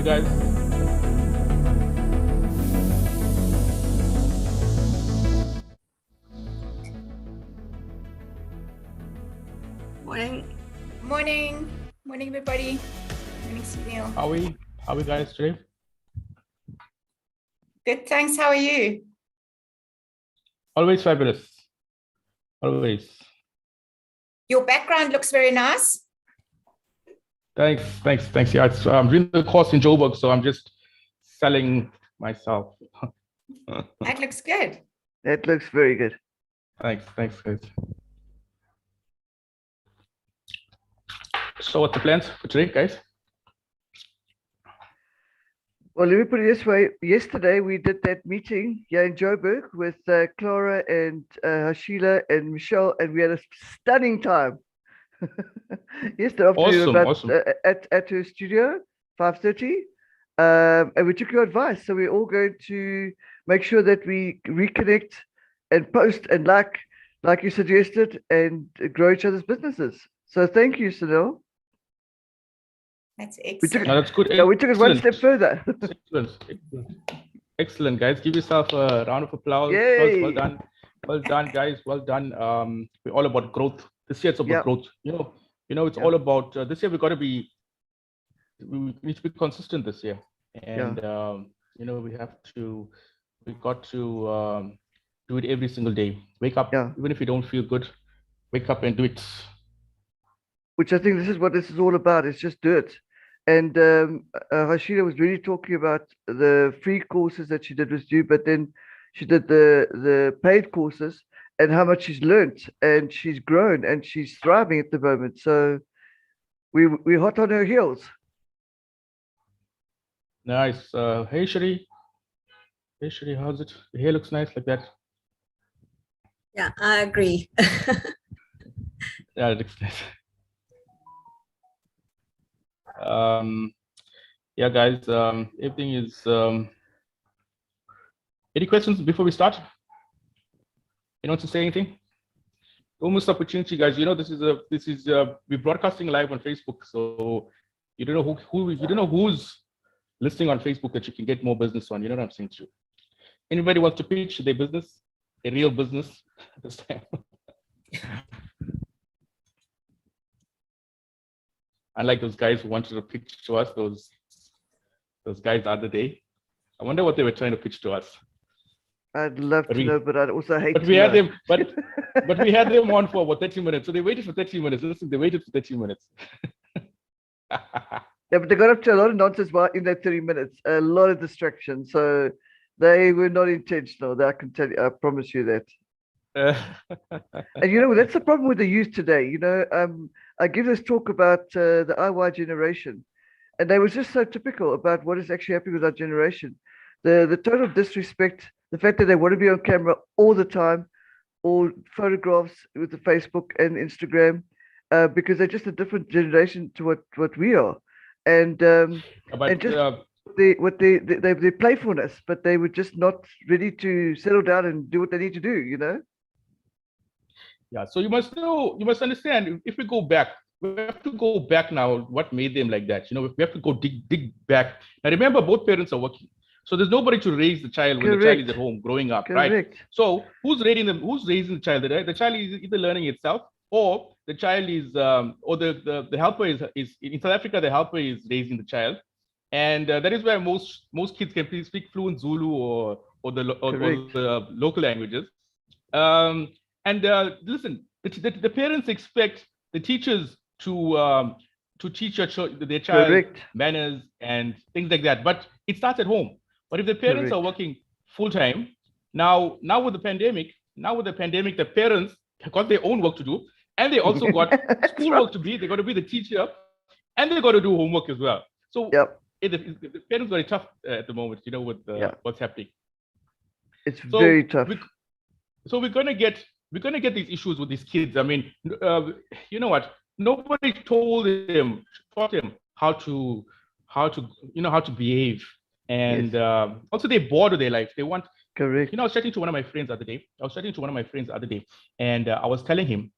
Hi, guys. Morning. Morning. Morning, everybody. Morning, Sunil. How are we guys today? Good, thanks. How are you? Always fabulous. Always. Your background looks very nice. Thanks. Yeah, I'm doing the course in Joburg, so I'm just selling myself. That looks good. That looks very good. Thanks, guys. So what's the plans for today, guys? Well, let me put it this way. Yesterday, we did that meeting here in Joburg with Clara and Hashila and Michelle, and we had a stunning time. Yesterday afternoon, Awesome. At her studio, 5:30, and we took your advice. So we're all going to make sure that we reconnect and post and like you suggested, and grow each other's businesses. So thank you, Sunil. That's excellent. No, that's good. Yeah, we took it one step further. Excellent, guys. Give yourself a round of applause. Yay. Well done, guys. Well done. We're all about growth. This year it's about growth. It's all about this year. We need to be consistent this year, and we got to do it every single day. Wake up, even if you don't feel good. Wake up and do it. Which I think this is what this is all about. It's just do it. And Hashida was really talking about the free courses that she did with you, but then she did the paid courses and how much she's learned, and she's grown and she's thriving at the moment. So we're hot on her heels. Nice. Hey Shri, how's it? The hair looks nice like that. Yeah, I agree. Yeah, it looks nice. Yeah, guys, everything is any questions before we start? You want to say anything? Don't miss the opportunity, guys. This is we're broadcasting live on Facebook, so you don't know you don't know who's listening on Facebook that you can get more business on. You know what I'm saying to you? Anybody wants to pitch their business, a real business this time? Unlike those guys who wanted to pitch to us, those guys the other day. I wonder what they were trying to pitch to us. I'd love to know, but I'd also hate to know. But we had them on for about 30 minutes. So they waited for 30 minutes. Listen, they waited for 30 minutes. Yeah, but they got up to a lot of nonsense in that 30 minutes, a lot of distractions. So they were not intentional. I can tell you, I promise you that. And that's the problem with the youth today. I give this talk about the IY generation, and they was just so typical about what is actually happening with our generation. The total disrespect, the fact that they want to be on camera all the time, or photographs with the Facebook and Instagram, because they're just a different generation to what we are, and their playfulness, but they were just not ready to settle down and do what they need to do. Yeah, so you must understand, if we go back, we have to go back now, what made them like that? We have to go dig back. Now remember, both parents are working. So there's nobody to raise the child when the child is at home growing up, right? So who's raising the child? The child is either learning itself, or the child is, or the helper is in South Africa, the helper is raising the child. And that is where most kids can speak fluent Zulu or the local languages. And listen, the parents expect the teachers to teach their child manners and things like that. But it starts at home. But if the parents are working full time, now with the pandemic, the parents have got their own work to do, and they also got schoolwork to be. They got to be the teacher, and they got to do homework as well. So the parents are very tough at the moment, with what's happening. It's very tough. So we're gonna get these issues with these kids. I mean, you know what? Nobody taught them how to behave, and also they're bored with their life. They want. Correct. I was chatting to one of my friends the other day, and I was telling him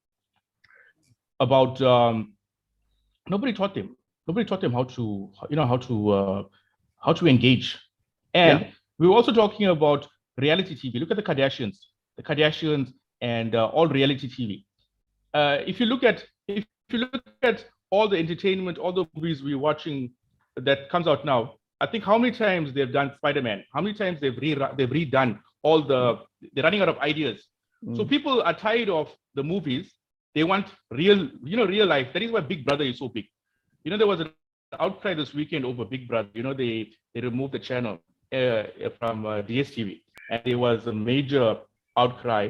about nobody taught them how to how to engage. And we were also talking about reality TV. Look at the Kardashians and all reality TV. If you look at all the entertainment, all the movies we're watching that comes out now, I think how many times they've done Spider-Man, how many times they've redone all they're running out of ideas. So people are tired of the movies. They want real life. That is why Big Brother is so big. There was an outcry this weekend over Big Brother. They removed the channel from DSTV, and there was a major outcry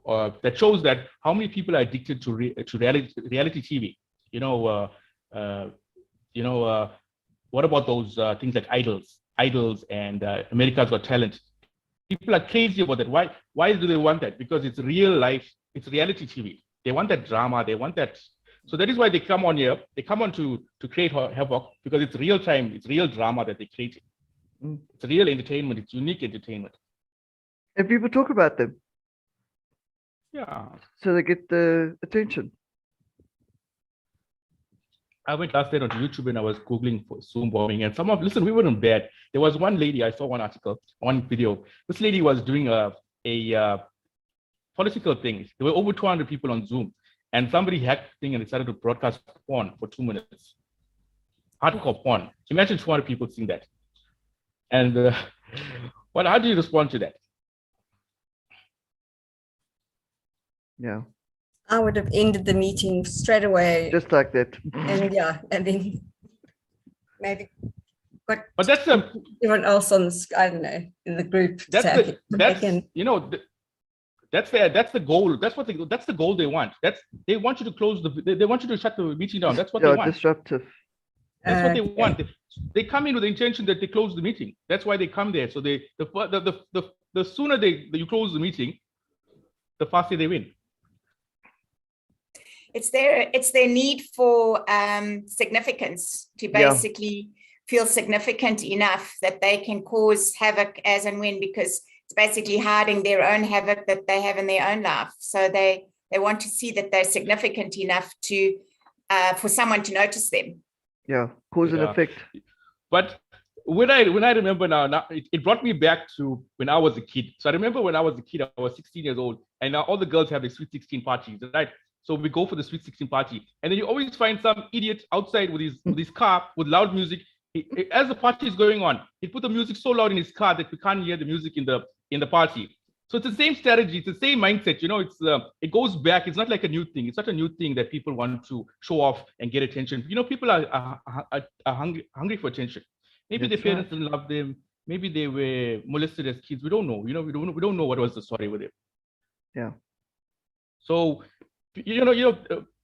that shows that how many people are addicted to reality TV. What about those things like Idols and America's Got Talent? People are crazy about that. Why do they want that? Because it's real life. It's reality TV. They want that drama. They want that. So that is why they come on here. They come on to create havoc, because it's real time. It's real drama that they're creating. It's real entertainment. It's unique entertainment. And people talk about them. Yeah. So they get the attention. I went last night onto YouTube and I was Googling for Zoom bombing, and listen, we weren't bad. There was one lady, I saw one article, one video. This lady was doing a political thing. There were over 200 people on Zoom, and somebody hacked the thing and decided to broadcast porn for 2 minutes. Hardcore porn. Imagine 200 people seeing that. And how do you respond to that? Yeah. I would have ended the meeting straight away. Just like that. And then maybe got But that's everyone else on the, I don't know, in the group. That's the goal. That's the goal they want. They want you to close they want you to shut the meeting down. That's what they want. Disruptive. That's what they want. They come in with the intention that they close the meeting. That's why they come there. So the sooner you close the meeting, the faster they win. It's their need for significance, to basically feel significant enough that they can cause havoc as and when, because it's basically hiding their own havoc that they have in their own life. So they want to see that they're significant enough to for someone to notice them. Yeah, cause and effect. But when I remember now it brought me back to when I was a kid. So I remember when I was a kid, I was 16 years old, and now all the girls have the Sweet 16 parties, right? So we go for the Sweet 16 party, and then you always find some idiot outside with his car with loud music. As the party is going on, he put the music so loud in his car that we can't hear the music in the party. So it's the same strategy, it's the same mindset. It goes back. It's not like a new thing. It's not a new thing that people want to show off and get attention. People are hungry for attention. Maybe their parents didn't love them. Maybe they were molested as kids. We don't know. We don't know what was the story with them. Yeah. So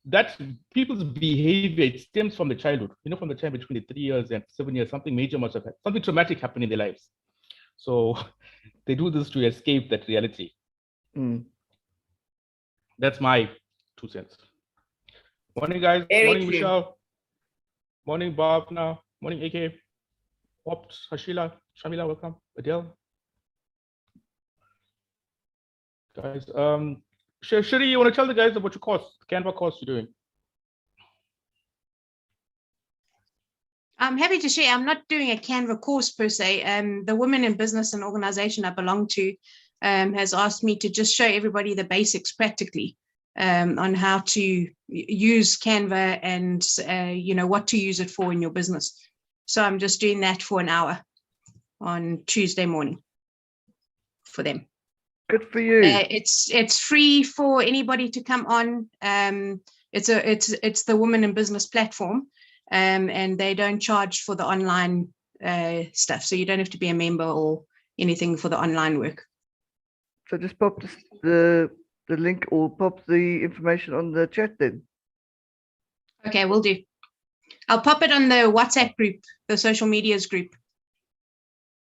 that people's behavior, it stems from the childhood. From the time between the 3 years and 7 years, something major must have happened. Something traumatic happened in their lives. So they do this to escape that reality. That's my 2 cents. Morning, guys. Morning, Michelle. Morning, Bhavna. Morning, AK. Pops, Hashila, Shamila, welcome. Adele. Guys, Shiri, you want to tell the guys about your course, Canva course you're doing? I'm happy to share. I'm not doing a Canva course per se. The Women in Business and Organization I belong to has asked me to just show everybody the basics practically on how to use Canva and what to use it for in your business. So I'm just doing that for an hour on Tuesday morning for them. Good for you. It's free for anybody to come on. It's the Women in Business platform, and they don't charge for the online stuff. So you don't have to be a member or anything for the online work. So just pop the link or pop the information on the chat then. Okay, will do. I'll pop it on the WhatsApp group, the social medias group.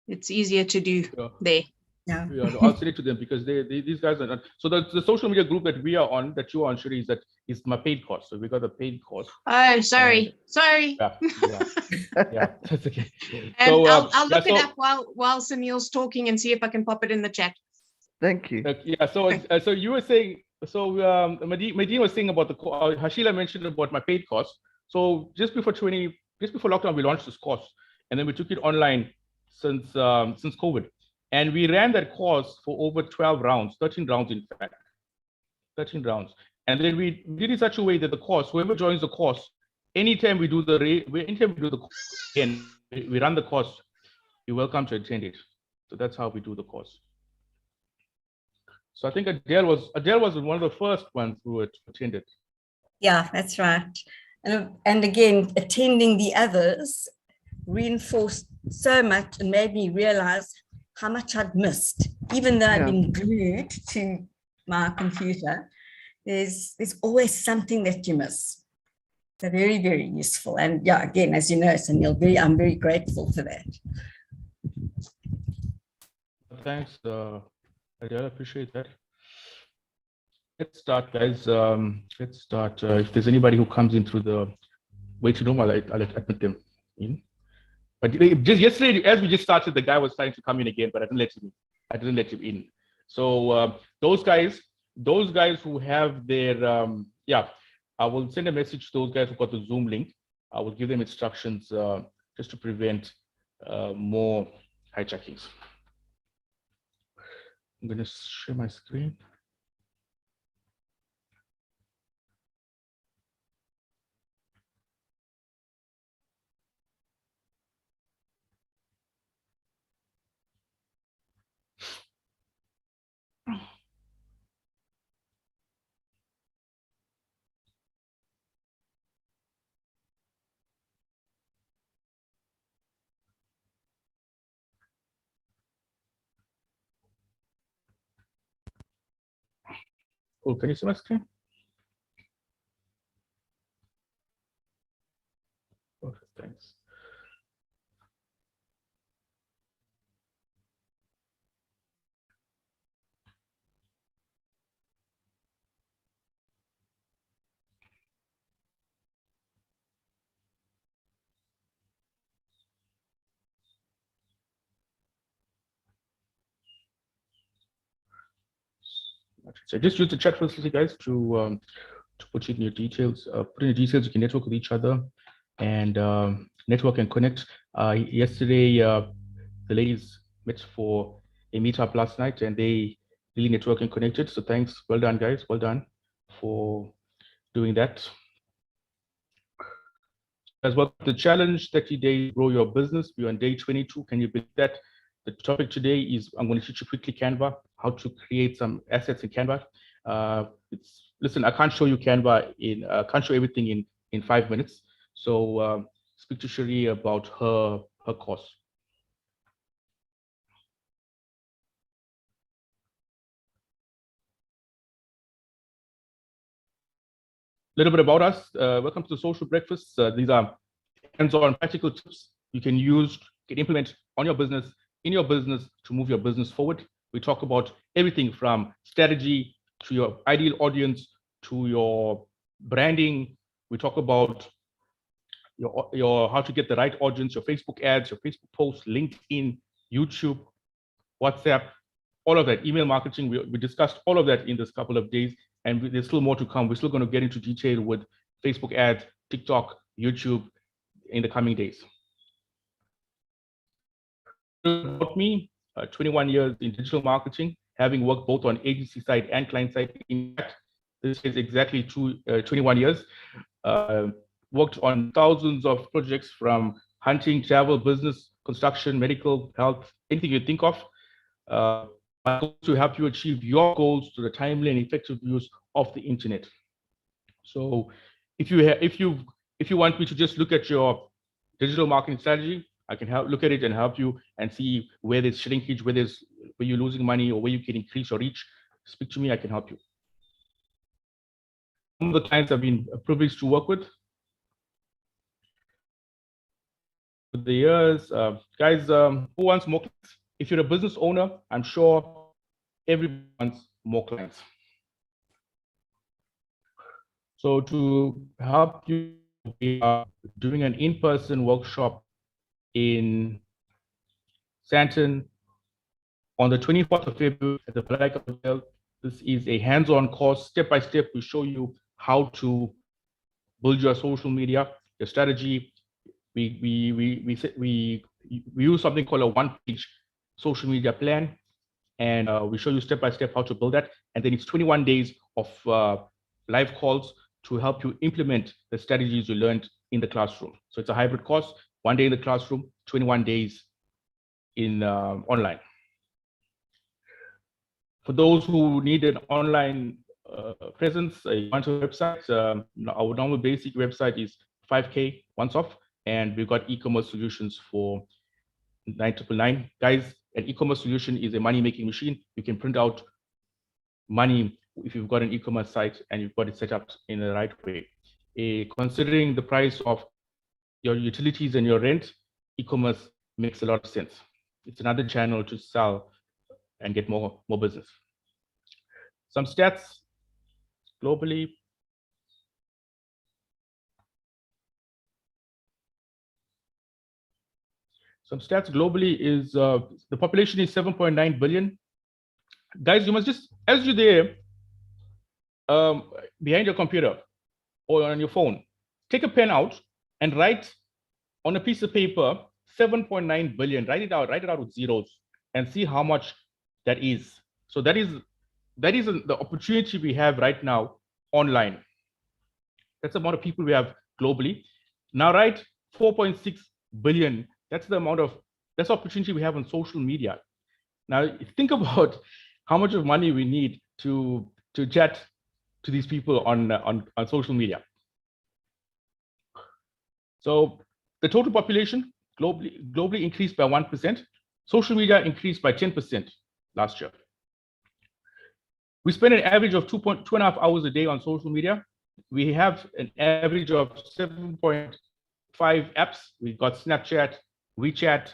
It's easier to do there. Yeah. I'll send it to them because these guys are not. So the social media group that we are on, that you are on, Shiri, is my paid course. So we got a paid course. Oh, sorry. Yeah, that's okay. So I'll look it up while Sunil's talking and see if I can pop it in the chat. Thank you. So you were saying, Medine was saying about the Hashila mentioned about my paid course. So just before lockdown, we launched this course. and then we took it online since COVID. And we ran that course for over 12 rounds, 13 rounds, in fact, 13 rounds. And then we did it in such a way that the course, whoever joins the course, anytime we do the course again, we run the course, you're welcome to attend it. So that's how we do the course. So I think Adele was one of the first ones who attended. Yeah, that's right. And again, attending the others reinforced so much and made me realize how much I'd missed. Even though I'd been glued to my computer, there's always something that you miss. So very, very useful. And yeah, again, as you know, Sunil, I'm very grateful for that. Thanks, Adele, I appreciate that. Let's start, guys. Let's start. If there's anybody who comes in through the waiting room, I'll admit them in. But just yesterday, as we just started, the guy was trying to come in again, but I didn't let him in. So those guys who have their I will send a message to those guys who got the Zoom link. I will give them instructions just to prevent more hijackings. I'm going to share my screen. Cool. Can you see my screen? Perfect. Thanks. So just use the chat facility, guys, to put in your details. Put in your details. You can network with each other and network and connect. Yesterday, the ladies met for a meetup last night, and they really networked and connected. So thanks. Well done, guys. Well done for doing that. As well, the challenge 30 days grow your business. We're on day 22. Can you believe that? The topic today is I'm going to teach you quickly Canva, how to create some assets in Canva. Listen, I can't show you Canva can't show everything in 5 minutes. So speak to Cherie about her course. A little bit about us. Welcome to the Social Breakfast. These are hands-on practical tips you can implement on your business, in your business, to move your business forward. We talk about everything from strategy to your ideal audience to your branding. We talk about your how to get the right audience, your Facebook ads, your Facebook posts, LinkedIn, YouTube, WhatsApp, all of that, email marketing. We discussed all of that in this couple of days, and there's still more to come. We're still going to get into detail with Facebook ads, TikTok, YouTube in the coming days. About me, 21 years in digital marketing, having worked both on agency side and client side. In fact, this is exactly 21 years. Worked on thousands of projects from hunting, travel, business, construction, medical, health, anything you think of. My goal is to help you achieve your goals through the timely and effective use of the internet. So if you want me to just look at your digital marketing strategy, I can look at it and help you and see where there's shrinkage, where you're losing money, or where you can increase your reach. Speak to me, I can help you. Some of the clients I've been privileged to work with over the years. Guys, who wants more clients? If you're a business owner, I'm sure everyone wants more clients. So to help you, we are doing an in-person workshop in Sandton on the 24th of February at the Black Hotel. This is a hands-on course. Step by step, we show you how to build your social media, your strategy, we use something called a one-page social media plan, and we show you step by step how to build that. And then it's 21 days of live calls to help you implement the strategies you learned in the classroom. So it's a hybrid course, 1 day in the classroom, 21 days in online. For those who need an online presence, you want a website. Our normal basic website is 5K once off, and we've got e-commerce solutions for 999. Guys, an e-commerce solution is a money-making machine. You can print out money if you've got an e-commerce site and you've got it set up in the right way. Considering the price of your utilities and your rent, e-commerce makes a lot of sense. It's another channel to sell and get more business. Some stats globally. Some stats globally is the population is 7.9 billion. Guys, you must just, as you're there, behind your computer or on your phone, take a pen out and write on a piece of paper 7.9 billion. Write it out with zeros and see how much that is. So that is the opportunity we have right now online. That's the amount of people we have globally. Now write 4.6 billion. That's the opportunity we have on social media. Now think about how much of money we need to chat to these people on social media. So the total population globally increased by 1%. Social media increased by 10% last year. We spend an average of 2.5 hours a day on social media. We have an average of 7.5 apps. We've got Snapchat, WeChat.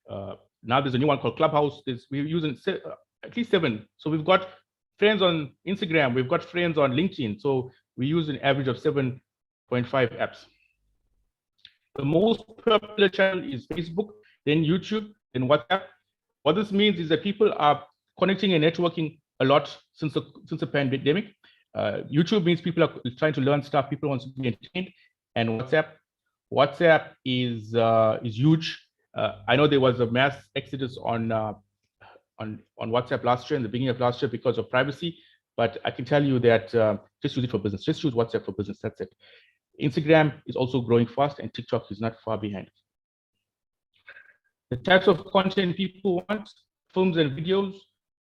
Now there's a new one called Clubhouse. We're using at least 7. So we've got friends on Instagram. We've got friends on LinkedIn. So we use an average of 7.5 apps. The most popular channel is Facebook, then YouTube, then WhatsApp. What this means is that people are connecting and networking a lot since the pandemic. YouTube means people are trying to learn stuff. People want to be entertained, and WhatsApp is huge. I know there was a mass exodus on WhatsApp last year, in the beginning of last year, because of privacy. But I can tell you that just use it for business. Just use WhatsApp for business. That's it. Instagram is also growing fast, and TikTok is not far behind. The types of content people want: films and videos,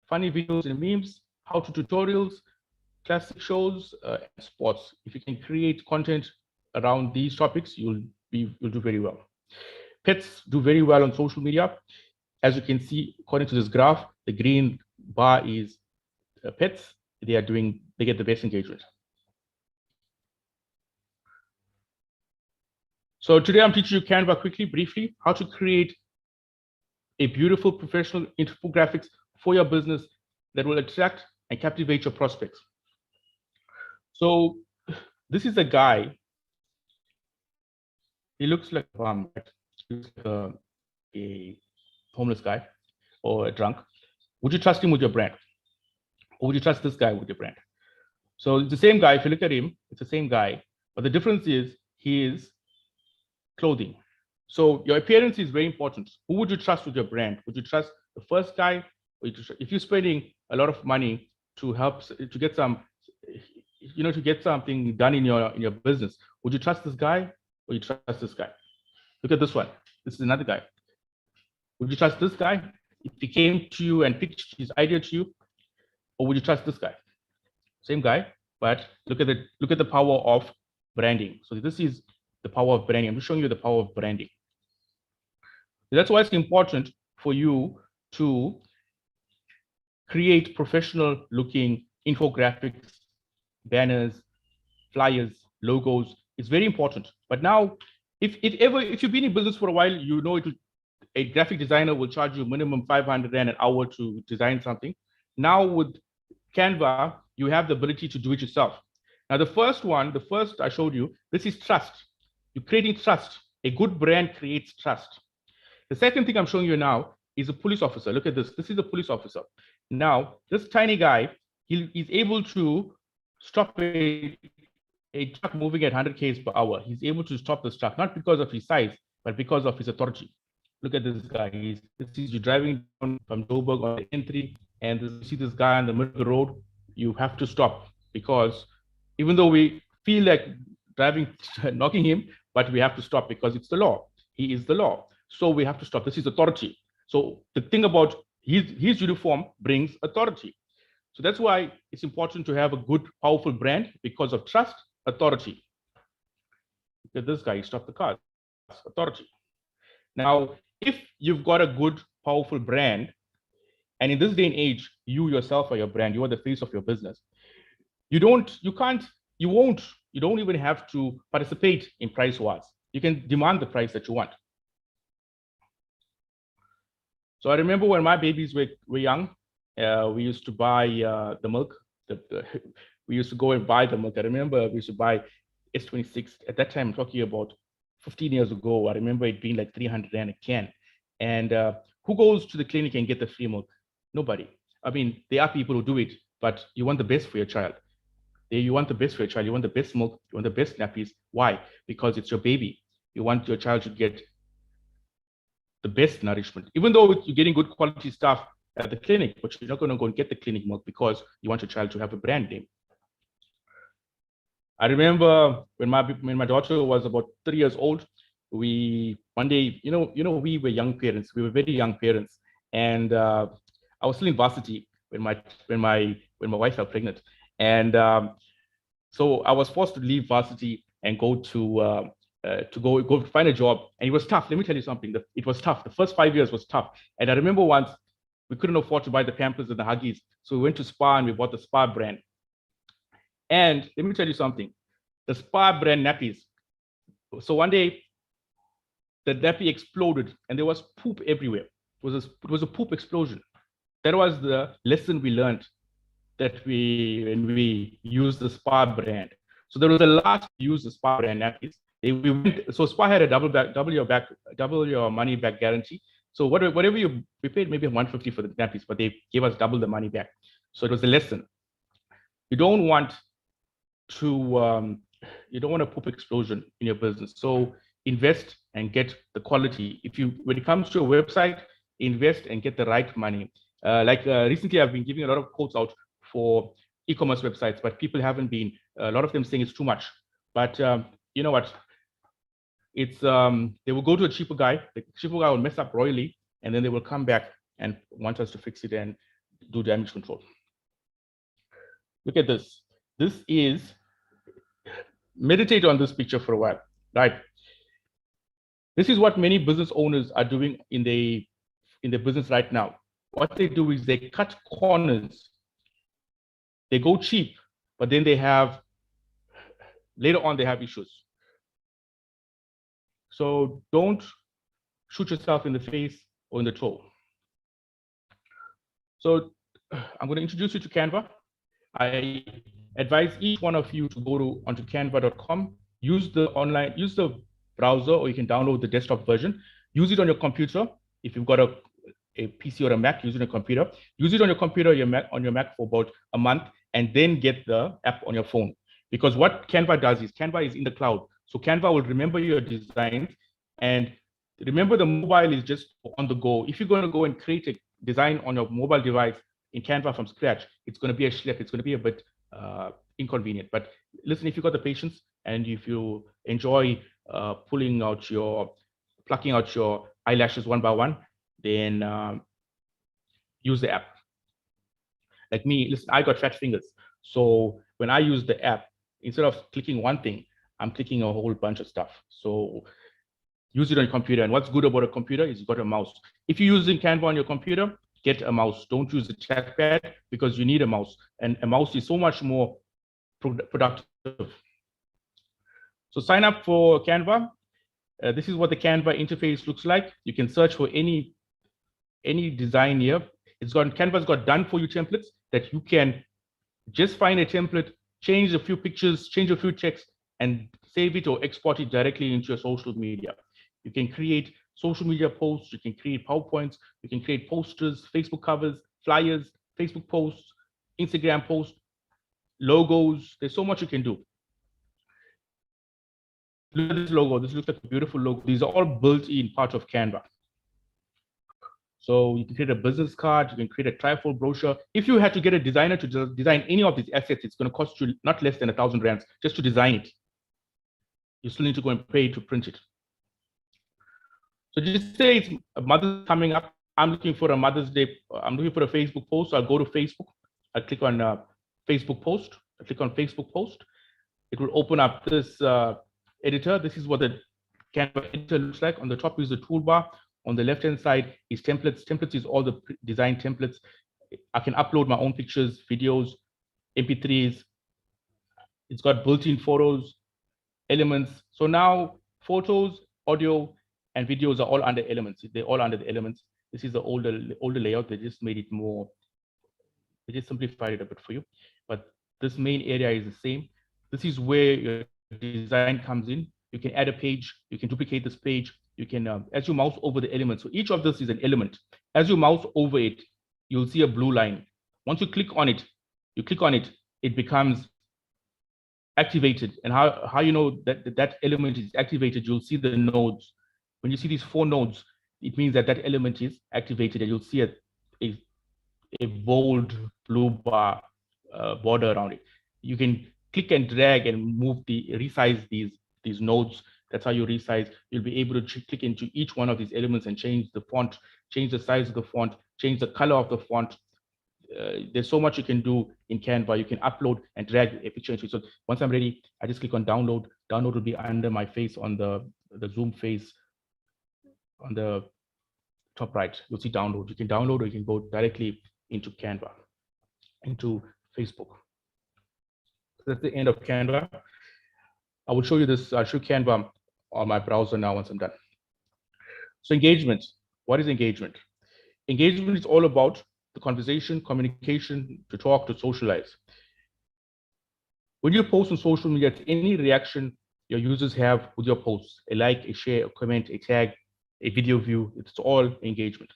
funny videos and memes, how-to tutorials, classic shows, and sports. If you can create content around these topics, you'll do very well. Pets do very well on social media. As you can see, according to this graph, the green bar is pets. They get the best engagement. So today I'm teaching you Canva quickly, briefly, how to create a beautiful professional infographics for your business that will attract and captivate your prospects. So this is a guy. He looks like a homeless guy or a drunk. Would you trust him with your brand? Or would you trust this guy with your brand? So it's the same guy. If you look at him, it's the same guy. But the difference is he is clothing. So your appearance is very important. Who would you trust with your brand? Would you trust the first guy? Or if you're spending a lot of money to get something done in your business, would you trust this guy or you trust this guy? Look at this one. This is another guy. Would you trust this guy if he came to you and pitched his idea to you, or would you trust this guy? Same guy, but look at the power of branding. So this is the power of branding. I'm just showing you the power of branding. That's why it's important for you to create professional looking infographics, banners, flyers, logos. It's very important. But now, if you've been in business for a while, you know a graphic designer will charge you minimum 500 Rand an hour to design something. Now with Canva, you have the ability to do it yourself. Now the first I showed you, this is trust. You're creating trust. A good brand creates trust. The second thing I'm showing you now is a police officer. Look at this. This is a police officer. Now, this tiny guy, he's able to stop a a truck moving at 100 km per hour, he's able to stop this truck, not because of his size, but because of his authority. Look at this guy. You're driving down from Joburg on the N3, and you see this guy on the middle of the road. You have to stop, because even though we feel like driving, knocking him, but we have to stop because it's the law. He is the law. So we have to stop. This is authority. So the thing about his uniform brings authority. So that's why it's important to have a good, powerful brand, because of trust, authority. Look at this guy, he stopped the car. Authority. Now, if you've got a good, powerful brand, and in this day and age, you yourself are your brand, you are the face of your business, you don't even have to participate in price wars. You can demand the price that you want. So I remember when my babies were young, we used to buy the milk. We used to go and buy the milk. I remember we used to buy S26. At that time, I'm talking about 15 years ago. I remember it being like 300 Rand a can. And who goes to the clinic and get the free milk? Nobody. I mean, there are people who do it, but you want the best for your child. You want the best for your child. You want the best milk. You want the best nappies. Why? Because it's your baby. You want your child to get the best nourishment, even though you're getting good quality stuff at the clinic, but you're not going to go and get the clinic milk because you want your child to have a brand name. I remember when my daughter was about 3 years old, one day, we were young parents. We were very young parents, and I was still in varsity when my wife fell pregnant, and so I was forced to leave varsity and go to go find a job, and it was tough. Let me tell you something. It was tough. The first 5 years was tough, and I remember once we couldn't afford to buy the Pampers and the Huggies, so we went to Spar and we bought the Spar brand. And let me tell you something. The Spar brand nappies. So one day, the nappy exploded, and there was poop everywhere. It was a poop explosion. That was the lesson we learned when we used the Spar brand. So there was a lot to use the Spar brand nappies. So Spar had a double your money back guarantee. So whatever we paid maybe 150 for the nappies, but they gave us double the money back. So it was a lesson. You don't want a poop explosion in your business. So invest and get the quality. When it comes to a website, invest and get the right money. Recently, I've been giving a lot of quotes out for e-commerce websites, but people haven't been. A lot of them saying it's too much. But you know what? It's they will go to a cheaper guy. The cheaper guy will mess up royally, and then they will come back and want us to fix it and do damage control. Look at this. This is, meditate on this picture for a while, right? This is what many business owners are doing in their business right now. What they do is they cut corners. They go cheap, but then later on they have issues. So don't shoot yourself in the face or in the toe. So I'm going to introduce you to Canva. I advise each one of you to go onto canva.com, use the browser, or you can download the desktop version. Use it on your computer. If you've got a PC or a Mac, use it on your computer. Use it on your computer or on your Mac for about a month, and then get the app on your phone. Because what Canva does is Canva is in the cloud. So Canva will remember your designs, and remember the mobile is just on the go. If you're going to go and create a design on your mobile device in Canva from scratch, it's going to be a schlep. It's going to be a bit inconvenient. But listen, if you've got the patience and if you enjoy plucking out your eyelashes one by one, then use the app. Like me, listen, I got fat fingers. So when I use the app, instead of clicking one thing, I'm clicking a whole bunch of stuff. So use it on your computer. And what's good about a computer is you've got a mouse. If you're using Canva on your computer, get a mouse. Don't use the trackpad, because you need a mouse. And a mouse is so much more productive. So sign up for Canva. This is what the Canva interface looks like. You can search for any design here. Canva's got done for you templates that you can just find a template, change a few pictures, change a few texts, and save it or export it directly into your social media. You can create social media posts, you can create PowerPoints, you can create posters, Facebook covers, flyers, Facebook posts, Instagram posts, logos. There's so much you can do. Look at this logo. This looks like a beautiful logo. These are all built-in part of Canva. So you can create a business card, you can create a trifold brochure. If you had to get a designer to design any of these assets, it's going to cost you not less than 1,000 rands just to design it. You still need to go and pay to print it. So just say it's Mother's coming up. I'm looking for a Mother's Day. I'm looking for a Facebook post. So I'll go to Facebook. I'll click on Facebook post. I'll click on Facebook post. It will open up this editor. This is what the Canva editor looks like. On the top is the toolbar. On the left-hand side is templates. Templates is all the design templates. I can upload my own pictures, videos, MP3s. It's got built-in photos, elements. So now photos, audio, and videos are all under elements. They're all under the elements. This is the older layout. They just made it more, they just simplified it a bit for you. But this main area is the same. This is where your design comes in. You can add a page. You can duplicate this page. You can, as you mouse over the elements, so each of this is an element. As you mouse over it, you'll see a blue line. Once you click on it, it becomes activated. And how you know that element is activated, you'll see the nodes. When you see these 4 nodes, it means that element is activated, and you'll see a bold blue bar border around it. You can click and drag and resize these nodes. That's how you resize. You'll be able to click into each one of these elements and change the font, change the size of the font, change the color of the font. There's so much you can do in Canva. You can upload and drag a picture into it. So once I'm ready, I just click on download. Download will be under my face on the Zoom face on the top right. You'll see download. You can download, or you can go directly into Canva, into Facebook. That's the end of Canva. I will show you this. I'll show Canva on my browser now once I'm done. So engagement. What is engagement? Engagement is all about the conversation, communication, to talk, to socialize. When you post on social media, it's any reaction your users have with your posts, a like, a share, a comment, a tag, a video view, it's all engagement.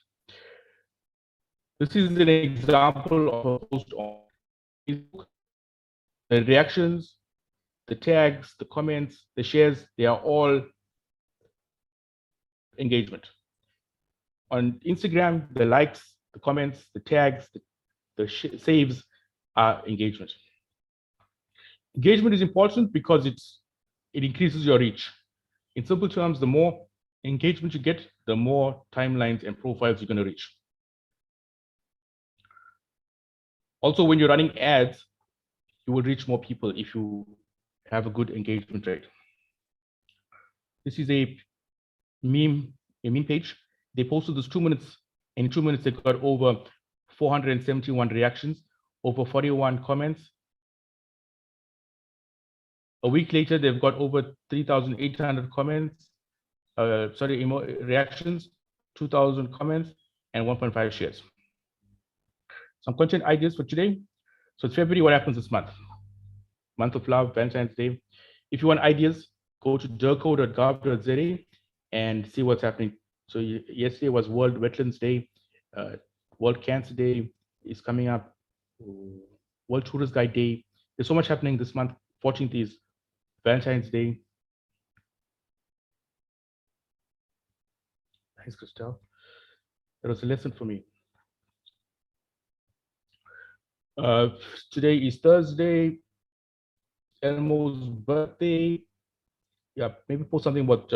This is an example of a post on Facebook. The reactions, the tags, the comments, the shares, they are all engagement. On Instagram, the likes, the comments, the tags, the saves are engagement. Engagement is important because it increases your reach. In simple terms, the more engagement you get, the more timelines and profiles you're going to reach. Also, when you're running ads, you will reach more people if you have a good engagement rate. This is a meme page. They posted this 2 minutes. In 2 minutes, they got over 471 reactions, over 41 comments. A week later, they've got over 3,800 comments. Reactions, 2,000 comments, and 1.5 shares. Some content ideas for today. So it's February. What happens this month? Month of Love, Valentine's Day. If you want ideas, go to derco.gov.za and see what's happening. So yesterday was World Wetlands Day. World Cancer Day is coming up. World Tourist Guide Day. There's so much happening this month. 14th is Valentine's Day. Thanks, Christelle. That was a lesson for me. Today is Thursday. Elmo's birthday. Yeah, maybe post something about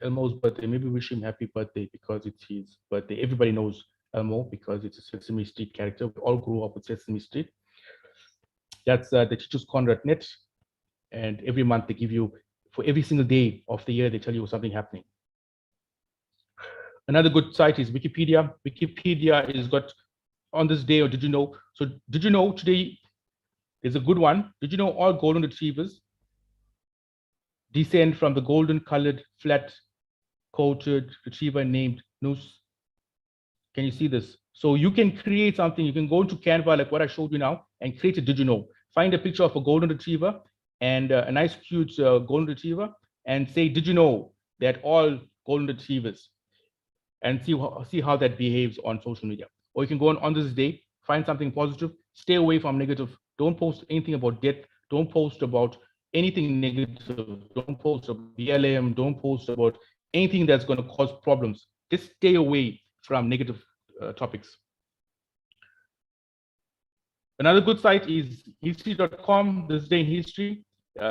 Elmo's birthday. Maybe wish him happy birthday because it's his birthday. Everybody knows Elmo because it's a Sesame Street character. We all grew up with Sesame Street. That's the Teachers Corner.net. And every month they give you, for every single day of the year, they tell you something happening. Another good site is Wikipedia. Wikipedia is got on this day, or did you know? So did you know today there's a good one? Did you know all golden retrievers descend from the golden colored flat coated retriever named Noose? Can you see this? So you can create something. You can go into Canva like what I showed you now and create a did you know? Find a picture of a golden retriever and a nice cute golden retriever and say, did you know that all golden retrievers, and see how that behaves on social media. Or you can go on this day, find something positive, stay away from negative. Don't post anything about death. Don't post about anything negative. Don't post about BLM. Don't post about anything that's going to cause problems. Just stay away from negative topics. Another good site is history.com. This day in history.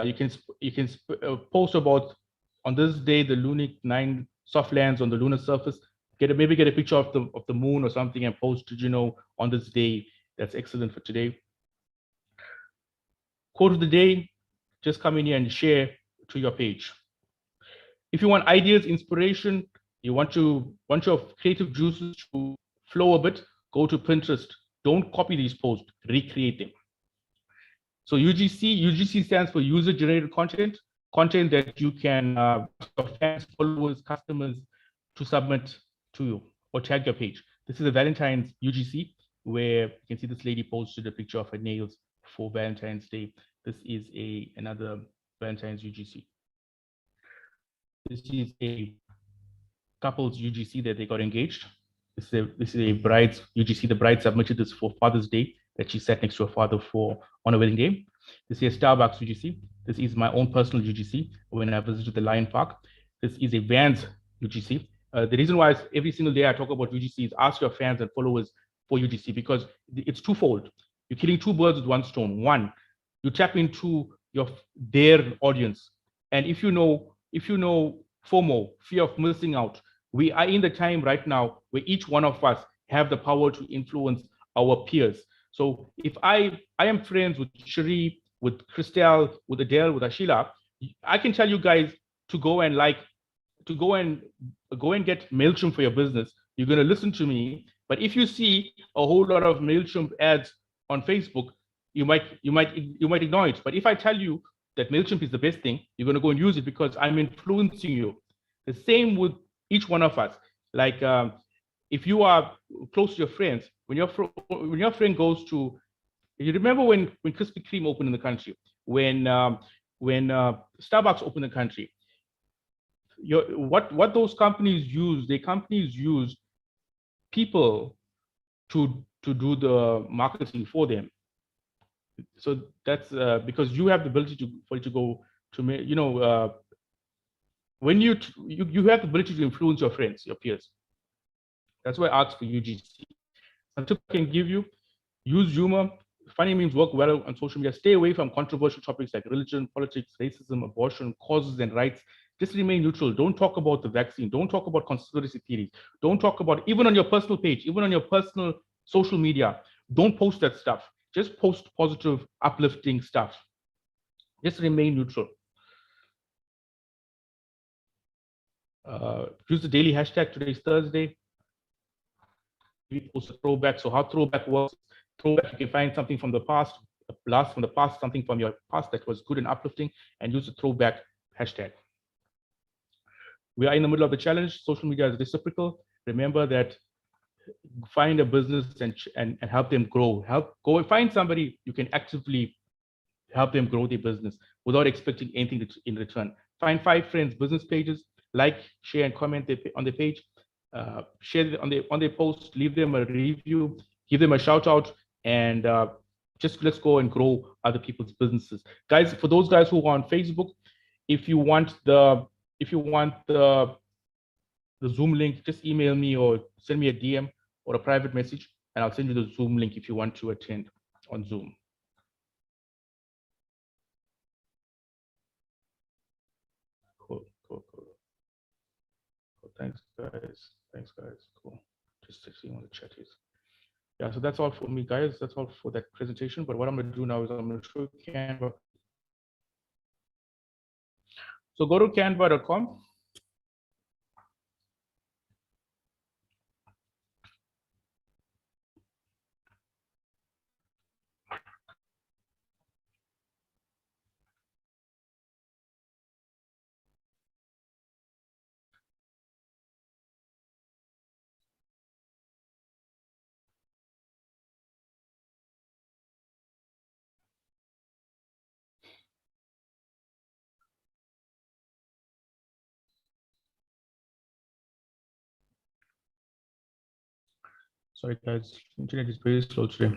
You can post about on this day the lunar 9 soft lands on the lunar surface. Maybe get a picture of the moon or something and post it, on this day. That's excellent for today. Quote of the day, just come in here and share to your page. If you want ideas, inspiration, you want your creative juices to flow a bit, go to Pinterest. Don't copy these posts, recreate them. So UGC stands for user generated content that you can your fans, followers, customers to submit to you or tag your page. This is a Valentine's UGC where you can see this lady posted a picture of her nails for Valentine's Day. This is another Valentine's UGC. This is a couple's UGC that they got engaged. This is a bride's UGC. The bride submitted this for Father's Day that she sat next to her father on a wedding day. This is a Starbucks UGC. This is my own personal UGC when I visited the Lion Park. This is a Vans UGC. The reason why every single day I talk about UGC is ask your fans and followers for UGC because it's twofold. You're killing two birds with one stone. One, you tap into their audience, and if you know FOMO, fear of missing out, we are in the time right now where each one of us have the power to influence our peers. So if I am friends with Cherie, with Christelle, with Adele, with Ashila, I can tell you guys to go and get MailChimp for your business. You're going to listen to me. But if you see a whole lot of MailChimp ads on Facebook, you might ignore it. But if I tell you that MailChimp is the best thing, you're going to go and use it because I'm influencing you. The same with each one of us. Like if you are close to your friends, when your friend goes to, you remember when Krispy Kreme opened in the country, when Starbucks opened in the country, what those companies use people to do the marketing for them. So that's because you have the ability for it to go to, when you have the ability to influence your friends, your peers. That's why I asked for UGC. Some tip I can give you: use humor. Funny memes work well on social media. Stay away from controversial topics like religion, politics, racism, abortion, causes and rights. Just remain neutral. Don't talk about the vaccine. Don't talk about conspiracy theories. Don't talk about, even on your personal page, even on your personal social media, don't post that stuff. Just post positive, uplifting stuff. Just remain neutral. Use the daily hashtag. Today is Thursday. We post a throwback. So how throwback works? Throwback, you can find something from the past, a blast from the past, something from your past that was good and uplifting, and use the throwback hashtag. We are in the middle of the challenge. Social media is reciprocal. Remember that. Find a business and help them grow. Go and find somebody you can actively help them grow their business without expecting anything in return. Find 5 friends' business pages, like, share, and comment on their page. Share on their post. Leave them a review. Give them a shout out, and just let's go and grow other people's businesses, guys. For those guys who are on Facebook, if you want the Zoom link, just email me or send me a DM or a private message, and I'll send you the Zoom link if you want to attend on Zoom. Cool. Thanks, guys. Cool. Just seeing what the chat is. Yeah, so that's all for me, guys. That's all for that presentation. But what I'm going to do now is I'm going to show you Canva. So go to canva.com. Sorry, guys, internet is very slow today.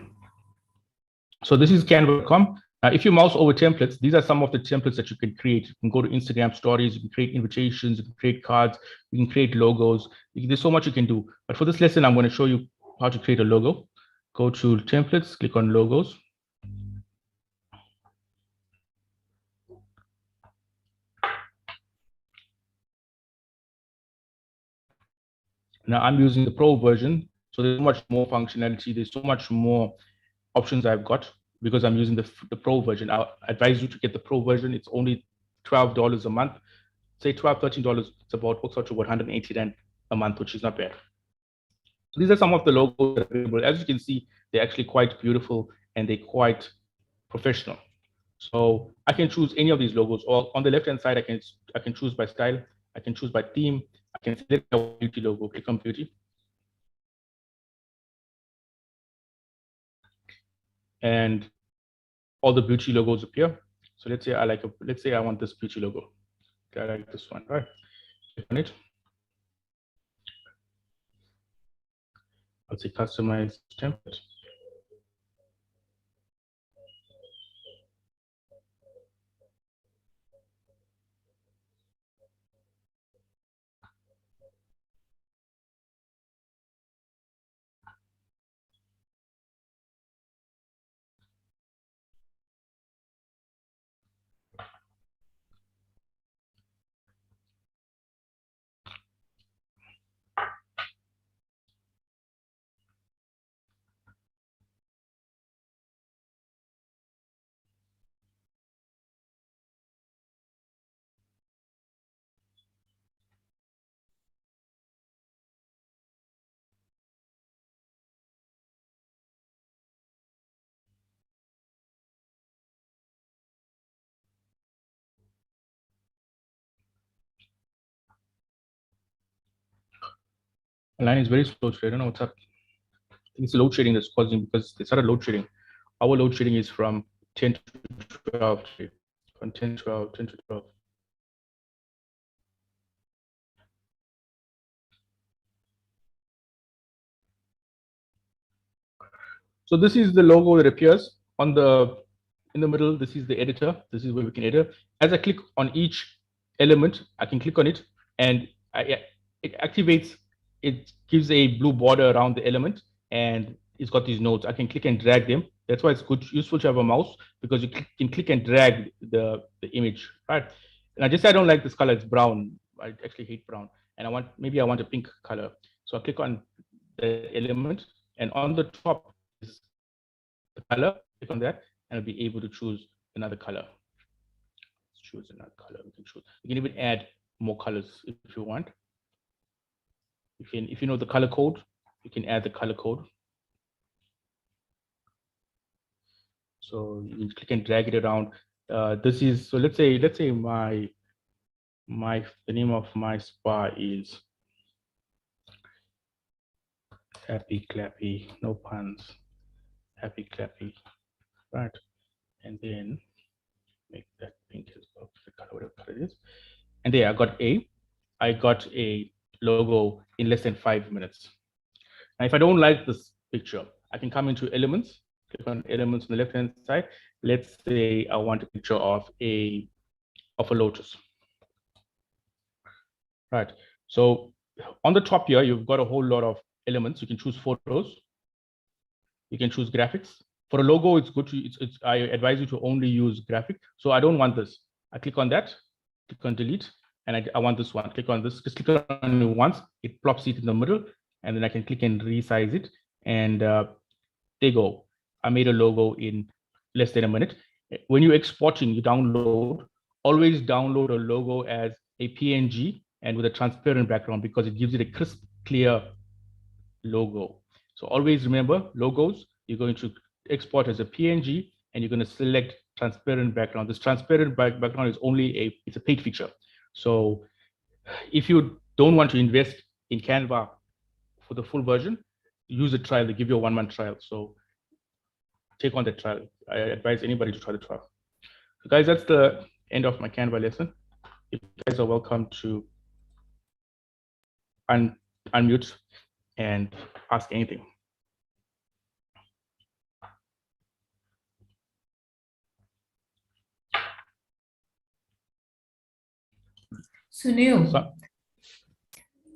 So this is canva.com. If you mouse over templates, these are some of the templates that you can create. You can go to Instagram stories, you can create invitations, you can create cards, you can create logos. There's so much you can do. But for this lesson, I'm going to show you how to create a logo. Go to templates, click on logos. Now I'm using the Pro version, so there's so much more functionality. There's so much more options I've got because I'm using the Pro version. I advise you to get the Pro version. It's only $12 a month. Say $12, $13. It's about works out to about 180 Rand a month, which is not bad. So these are some of the logos that are available. As you can see, they're actually quite beautiful and they're quite professional. So I can choose any of these logos. Or on the left-hand side, I can choose by style. I can choose by theme. I can select a beauty logo. Click on beauty. And all the beauty logos appear. So let's say let's say I want this beauty logo. Okay, I like this one. All right. Click on it. I'll say customize template. The line is very slow today. I don't know what's up. I think it's load shedding that's causing because they started load shedding. Our load shedding is from 10 to 12 today. From 10 to 12, 10 to 12. So this is the logo that appears on in the middle. This is the editor. This is where we can edit. As I click on each element, I can click on it and it activates, it gives a blue border around the element and it's got these nodes. I can click and drag them. That's why it's useful to have a mouse because you can click and drag the image, right? And I just say I don't like this color, it's brown. I actually hate brown. And maybe I want a pink color. So I click on the element and on the top is the color, click on that, and I'll be able to choose another color. Let's choose another color. You can even add more colors if you want. If you know the color code, you can add the color code. So you can click and drag it around. This is so. Let's say the name of my spa is Happy Clappy, no puns. Happy Clappy, right? And then make that pink as well, the color, whatever color it is. And there I got a logo in less than 5 minutes. Now, if I don't like this picture, I can come into elements, click on elements on the left-hand side. Let's say I want a picture of a lotus. Right. So on the top here, you've got a whole lot of elements. You can choose photos. You can choose graphics. For a logo, it's good to, I advise you to only use graphic. So I don't want this. I click on that, click on delete, and I want this one. Click on this, just click on it once, it plops it in the middle, and then I can click and resize it. And there you go. I made a logo in less than a minute. When you're exporting, you download, always download a logo as a PNG and with a transparent background because it gives it a crisp, clear logo. So always remember logos, you're going to export as a PNG and you're going to select transparent background. This transparent background is only it's a paid feature. So if you don't want to invest in Canva for the full version, use a trial. They give you a 1 month trial. So take on the trial. I advise anybody to try the trial. So guys, that's the end of my Canva lesson. You guys are welcome to unmute and ask anything. Sunil, So-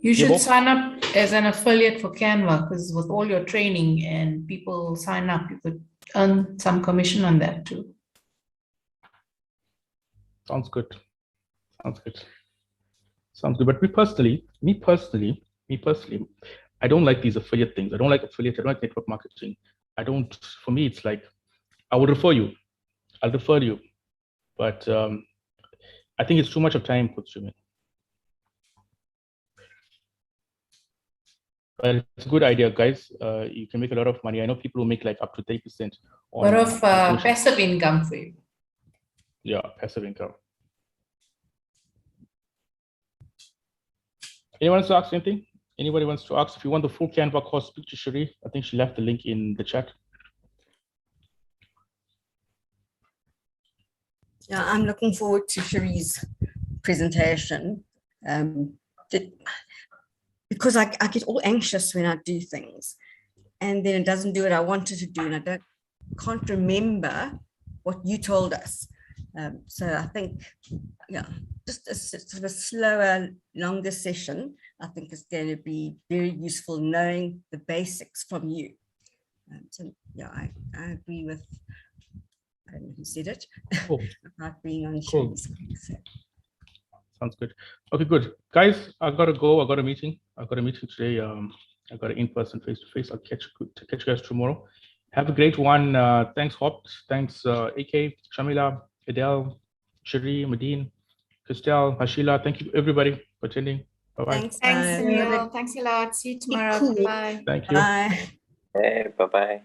you should Bob? sign up as an affiliate for Canva, because with all your training and people sign up, you could earn some commission on that too. Sounds good. Sounds good. Sounds good. But me personally, I don't like these affiliate things. I don't like affiliate. I don't like network marketing. For me, it's like, I will refer you. I'll refer you. But I think it's too much of time consuming. But it's a good idea, guys. You can make a lot of money. I know people who make like up to 30%. What of commission. passive income for you? Yeah, passive income. Anyone wants to ask anything? Anybody wants to ask? If you want the full Canva course, speak to Cherie. I think she left the link in the chat. Yeah, I'm looking forward to Cherie's presentation. Because I get all anxious when I do things, and then it doesn't do what I wanted to do, and I can't remember what you told us. So I think, yeah, just a sort of a slower, longer session, I think is going to be very useful, knowing the basics from you. So yeah, I agree with, I don't know who said it, Cool. about being on Cool. Cherie's. So, Sounds good. Okay, good. Guys, I gotta go. I got a meeting. Today. I got an in-person face-to-face. I'll catch you guys tomorrow. Have a great one. Thanks, Hops. Thanks, AK, Shamila, Adele, Cherie, Medine, Christelle, Hashila. Thank you, everybody, for attending. Bye-bye. thanks. Thanks, bye. Sunil. Thanks a lot. See you tomorrow. cool. Bye. Thank you. Bye. Hey, bye-bye.